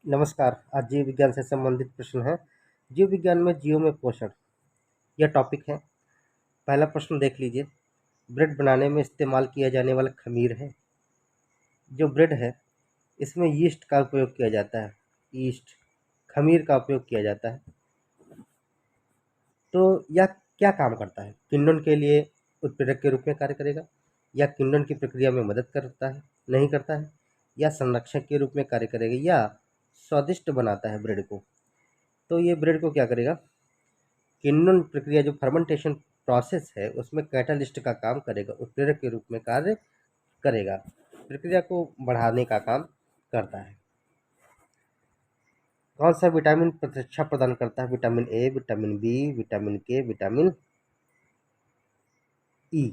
नमस्कार। आज जीव विज्ञान से संबंधित प्रश्न है। जीव विज्ञान में जीवों में पोषण, यह टॉपिक है। पहला प्रश्न देख लीजिए। ब्रेड बनाने में इस्तेमाल किया जाने वाला खमीर है। जो ब्रेड है इसमें यीस्ट का उपयोग किया जाता है। यीस्ट, खमीर का उपयोग किया जाता है। तो यह क्या काम करता है? किण्वन के लिए उत्प्रेरक के रूप में कार्य करेगा, या किण्वन की प्रक्रिया में मदद करता है, नहीं करता है, या संरक्षक के रूप में कार्य करेगा, या स्वादिष्ट बनाता है ब्रेड को। तो ये ब्रेड को क्या करेगा? किण्वन प्रक्रिया, जो फर्मेंटेशन प्रोसेस है, उसमें कैटालिस्ट का काम करेगा, उत्प्रेरक के रूप में कार्य करेगा, प्रक्रिया को बढ़ाने का काम करता है। कौन सा विटामिन प्रतिरक्षा प्रदान करता है? Vitamin A, vitamin B, vitamin K, vitamin E.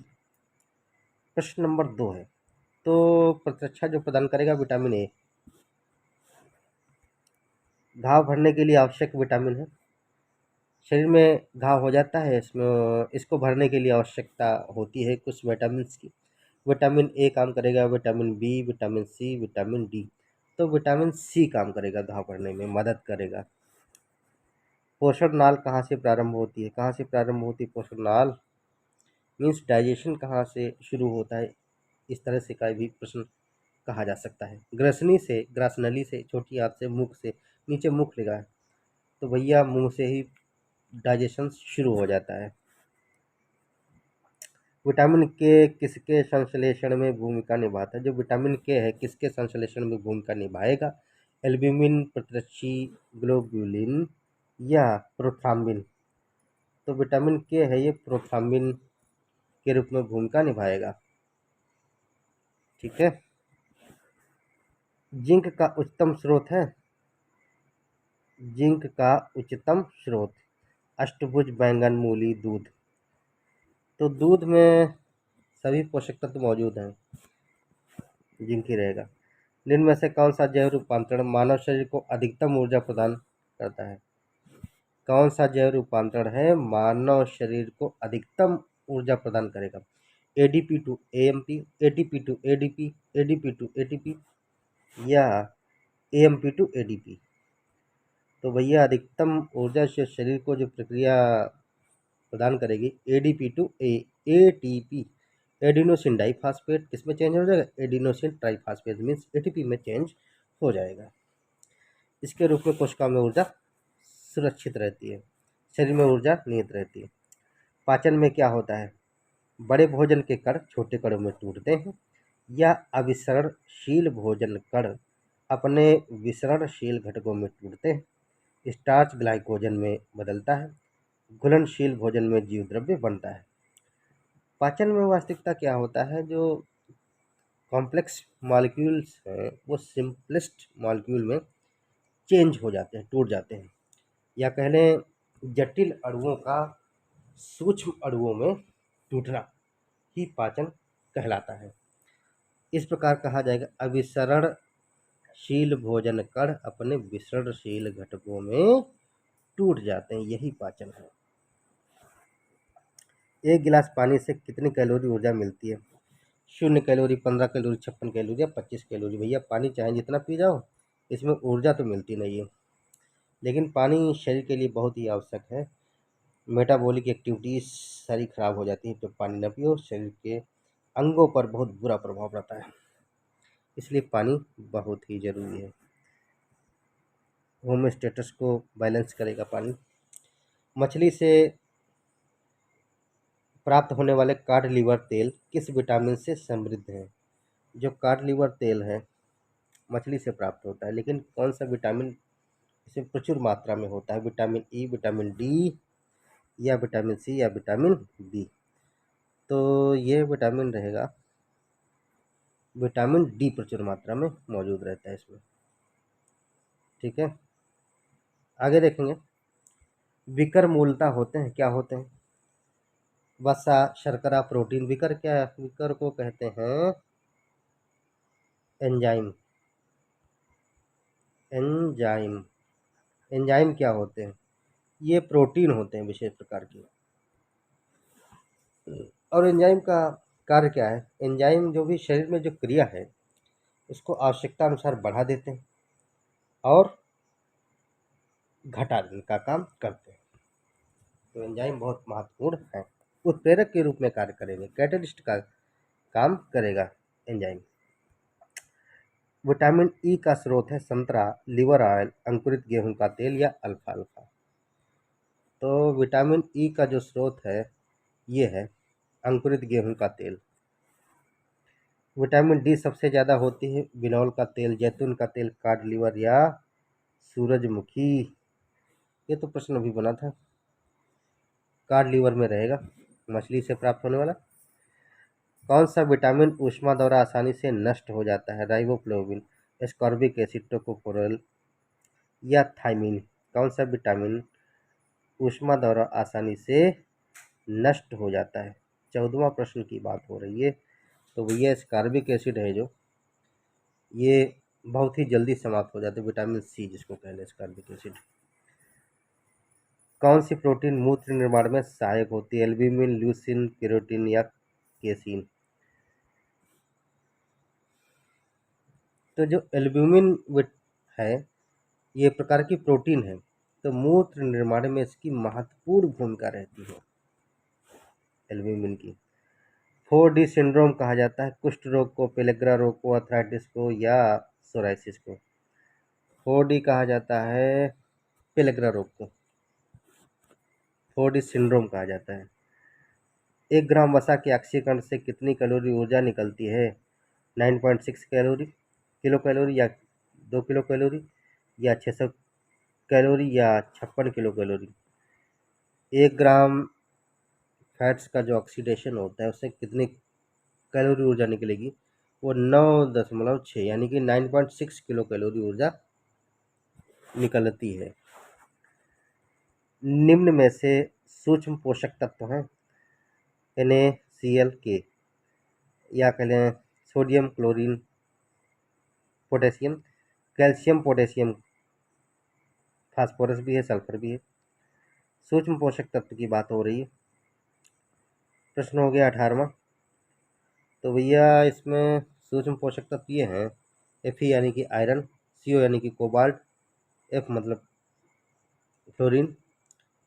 प्रश्न नंबर 2 है। तो प्रतिरक्षा जो प्रदान करेगा विटामिन ए, घाव भरने के लिए आवश्यक विटामिन है। शरीर में घाव हो जाता है, इसमें इसको भरने के लिए आवश्यकता होती है कुछ विटामिन की। विटामिन ए काम करेगा, vitamin B, vitamin C, vitamin D. तो विटामिन सी काम करेगा, घाव भरने में मदद करेगा। पोषण नाल कहाँ से प्रारंभ होती है? कहाँ से प्रारंभ होती है पोषण नाल? मीन्स डाइजेशन कहाँ से शुरू होता है? इस तरह से का भी प्रश्न कहा जा सकता है। ग्रसनी से, ग्रासनली से, छोटी आंत से, मुख से, नीचे मुख लगा है तो भैया मुंह से ही डाइजेशन शुरू हो जाता है। विटामिन के किसके संश्लेषण में भूमिका निभाता है? जो विटामिन के है किसके संश्लेषण में भूमिका निभाएगा? एल्ब्यूमिन, प्रतिरक्षी, ग्लोब्युलिन, या प्रोथ्राम्बिन। तो विटामिन के है, ये प्रोथ्राम्बिन के रूप में भूमिका निभाएगा। ठीक है। जिंक का उच्चतम स्रोत है। जिंक का उच्चतम स्रोत अष्टभुज, बैंगन, मूली, दूध। तो दूध में सभी पोषक तत्व मौजूद हैं, जिंक ही रहेगा। निम्न में से कौन सा जैव रूपांतरण मानव शरीर को अधिकतम ऊर्जा प्रदान करता है? कौन सा जैव रूपांतरण है मानव शरीर को अधिकतम ऊर्जा प्रदान करेगा? ADP to AMP, ATP to ADP, ADP to ATP, या एएमपी टू एडीपी। तो भैया अधिकतम ऊर्जा से शरीर को जो प्रक्रिया प्रदान करेगी, ADP to ATP, adenosine diphosphate, किसमें चेंज हो जाएगा? एडिनोसिन ट्राइफॉस्फेट मीन्स एटीपी में चेंज हो जाएगा। इसके रूप में कोशिका में ऊर्जा सुरक्षित रहती है, शरीर में ऊर्जा निहित रहती है। पाचन में क्या होता है? बड़े भोजन के कण छोटे कणों में टूटते हैं, या अविसरणशील भोजन कण अपने विसरणशील घटकों में टूटते हैं। स्टार्च ग्लाइकोजन में बदलता है, घुलनशील भोजन में जीव द्रव्य बनता है। पाचन में वास्तविकता क्या होता है? जो कॉम्प्लेक्स मॉलिक्यूल्स हैं वो सिंपलेस्ट मॉलिक्यूल में चेंज हो जाते हैं, टूट जाते हैं, या कह लें जटिल अणुओं का सूक्ष्म अणुओं में टूटना ही पाचन कहलाता है। इस प्रकार कहा जाएगा अविसरणशील भोजन कण अपने विसरणशील घटकों में टूट जाते हैं, यही पाचन है। एक गिलास पानी से कितनी कैलोरी ऊर्जा मिलती है? 0 कैलोरी, 15 कैलोरी, 56 कैलोरी, या 25 कैलोरी। भैया पानी चाहे जितना पी जाओ, इसमें ऊर्जा तो मिलती नहीं है, लेकिन पानी शरीर के लिए बहुत ही आवश्यक है। मेटाबॉलिक एक्टिविटीज सारी खराब हो जाती है जब पानी न पियो, शरीर के अंगों पर बहुत बुरा प्रभाव पड़ता है, इसलिए पानी बहुत ही जरूरी है। होमोस्टेटस को बैलेंस करेगा पानी। मछली से प्राप्त होने वाले कॉड लिवर तेल किस विटामिन से समृद्ध है? जो कॉड लिवर तेल है मछली से प्राप्त होता है, लेकिन कौन सा विटामिन इसमें प्रचुर मात्रा में होता है? विटामिन ई, विटामिन डी, या विटामिन सी, या विटामिन बी। तो ये विटामिन रहेगा, विटामिन डी प्रचुर मात्रा में मौजूद रहता है इसमें। ठीक है, आगे देखेंगे। विकर मूलतः होते हैं, क्या होते हैं? वसा, शर्करा, प्रोटीन। विकर क्या है? विकर को कहते हैं एंजाइम। एंजाइम, एंजाइम क्या होते हैं? ये प्रोटीन होते हैं विशेष प्रकार के। और एंजाइम का कार्य क्या है? एंजाइम जो भी शरीर में जो क्रिया है उसको आवश्यकता अनुसार बढ़ा देते हैं और घटा देने का काम करते हैं। तो एंजाइम बहुत महत्वपूर्ण है, उत्प्रेरक के रूप में कार्य करेंगे, कैटलिस्ट का काम करेगा एंजाइम। विटामिन ई का स्रोत है संतरा, लिवर ऑयल, अंकुरित गेहूं का तेल या अल्फाल्फा। तो विटामिन ई का जो स्रोत है ये है अंकुरित गेहूं का तेल। विटामिन डी सबसे ज़्यादा होती है बिनौल का तेल, जैतून का तेल, कॉड लिवर या सूरजमुखी। ये तो प्रश्न अभी बना था, कॉड लिवर में रहेगा, मछली से प्राप्त होने वाला। कौन सा विटामिन ऊष्मा द्वारा आसानी से नष्ट हो जाता है, राइबोफ्लेविन, एस्कॉर्बिक एसिड, टोकोफेरोल या थायमीन। कौन सा विटामिन ऊष्मा द्वारा आसानी से नष्ट हो जाता है, 14वां प्रश्न की बात हो रही है। तो भैया एस्कॉर्बिक एसिड है जो, ये बहुत ही जल्दी समाप्त हो जाते हैं, विटामिन सी जिसको कहते हैं एस्कॉर्बिक एसिड। कौन सी प्रोटीन मूत्र निर्माण में सहायक होती है, एल्ब्यूमिन, ल्यूसीन, केरोटीन या केसीन। तो जो एल्ब्यूमिन है ये प्रकार की प्रोटीन है, तो मूत्र निर्माण में इसकी महत्वपूर्ण भूमिका रहती है एल्ब्यूमिन की। 4D सिंड्रोम कहा जाता है कुष्ठ रोग को, पेलेग्रा रोग को, अर्थराइटिस को या सोराइसिस को। 4D कहा जाता है पेलेग्रा रोग को, 4D सिंड्रोम कहा जाता है। 1 ग्राम वसा के ऑक्सीकरण से कितनी कैलोरी ऊर्जा निकलती है, 9.6 कैलोरी, किलो कैलोरी या 2 किलो कैलोरी या 600 कैलोरी या 56 किलो कैलोरी। 1 ग्राम फैट्स का जो ऑक्सीडेशन होता है उससे कितनी कैलोरी ऊर्जा निकलेगी, वो 9.6 यानी कि 9.6 किलो कैलोरी ऊर्जा निकलती है। निम्न में से सूक्ष्म पोषक तत्व हैं NaCl के, या कह लें sodium, chlorine, potassium, calcium, potassium, phosphorus भी है, सल्फर भी है। सूक्ष्म पोषक तत्व की बात हो रही है। प्रश्न हो गया 18वां। तो भैया इसमें सूक्ष्म पोषक तत्व ये हैं, Fe यानी कि आयरन, CO यानी कि कोबाल्ट, F मतलब फ्लोरीन,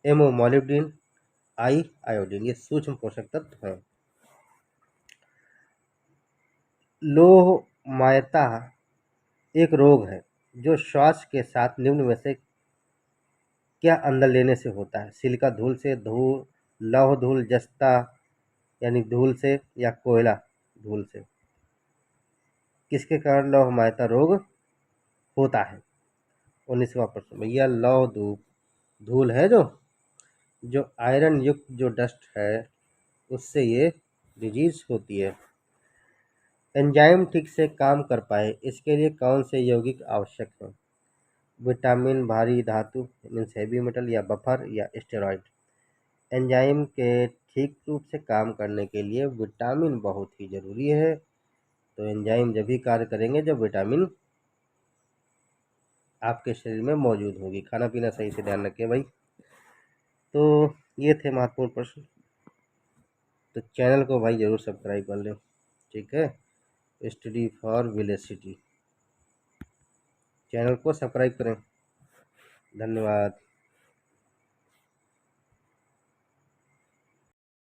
MO मोलिब्डेन, I आयोडीन। ये सूक्ष्म पोषक तत्व हैं। लोहमायता एक रोग है जो श्वास के साथ निम्न में से क्या अंदर लेने से होता है, सिलिका धूल से, धूल, लौह धूल, जस्ता यानी धूल से या कोयला धूल से। किसके कारण लौहमायता रोग होता है, 19वां प्रश्न। भैया लौह धूल है जो आयरन युक्त जो डस्ट है उससे ये डिजीज होती है। एंजाइम ठीक से काम कर पाए इसके लिए कौन से यौगिक आवश्यक हैं, विटामिन, भारी धातु मीन्स हैवी मेटल या बफर या स्टेरॉइड। एंजाइम के ठीक रूप से काम करने के लिए विटामिन बहुत ही ज़रूरी है। तो एंजाइम जब भी कार्य करेंगे जब विटामिन आपके शरीर में मौजूद होगी। खाना पीना सही से ध्यान रखिए भाई। तो ये थे महत्वपूर्ण प्रश्न। तो चैनल को भाई ज़रूर सब्सक्राइब कर लें, ठीक है। Study for village city channel को सब्सक्राइब करें। धन्यवाद।